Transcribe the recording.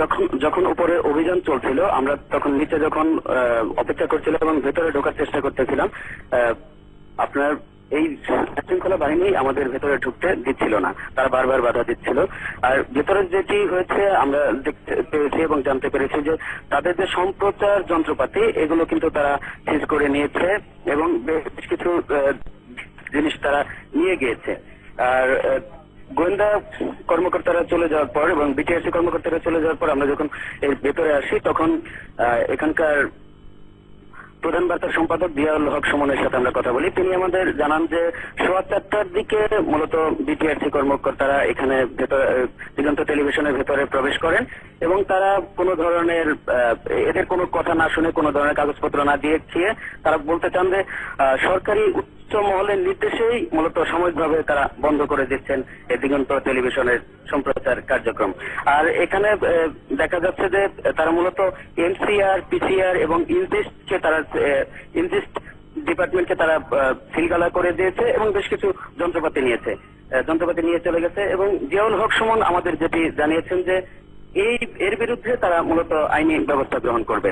যখন যখন উপরে অভিযান চলছিল আমরা তখন নিচে যখন অপেক্ষা করছিলাম এবং ভেতরে ঢোকার চেষ্টা করতেছিলাম, আপনার এই শৃঙ্খলা বাহিনী আমাদের ভেতরে ঢুকতে দিচ্ছিল না, তারা বারবার বাধা দিচ্ছিল। আর ভেতরে যেটি হয়েছে আমরা দেখতে পেরেছি এবং জানতে পেরেছি যে তাদের যে সম্প্রচার যন্ত্রপাতি এগুলো কিন্তু তারা সিজ করে নিয়েছে এবং বেশ কিছু জিনিস তারা নিয়ে গিয়েছে। আর গোয়েন্দা কর্মকর্তারা চলে যাওয়ার পর এবং বিটিআরসি কর্মকর্তারা চলে যাওয়ার পর আমরা যখন এর ভেতরে আসি তখন এখানকার প্রধান বার্তা সম্পাদক জিয়াউল হক সুমনের সাথে আমরা কথা বলি। তিনি আমাদের জানান যে 4:15টার দিকে মূলত বিটিআরসি কর্মকর্তারা এখানে দিগন্ত টেলিভিশনের ভেতরে প্রবেশ করেন এবং তারা কোনো ধরনের এদের কোনো কথা না শুনে কোনো ধরনের কাগজপত্র না দিয়ে তারা বলতে চান যে সরকারি উচ্চ মহলের নির্দেশেই মূলত সাময়িকভাবে তারা বন্ধ করে দিচ্ছেন এই দিগন্ত টেলিভিশনের সম্প্রচার কার্যক্রম। আর এখানে দেখা যাচ্ছে যে তারা মূলত এমসিআর, পিসিআর এবং ইনজিস্ট ডিপার্টমেন্টকে তারা সিলগালা করে দিয়েছে এবং বেশ কিছু যন্ত্রপাতি নিয়ে চলে গেছে। এবং জিয়াউল হক সুমন আমাদের যেটি জানিয়েছেন যে এর বিরুদ্ধে তারা মূলত আইনি ব্যবস্থা গ্রহণ করবে।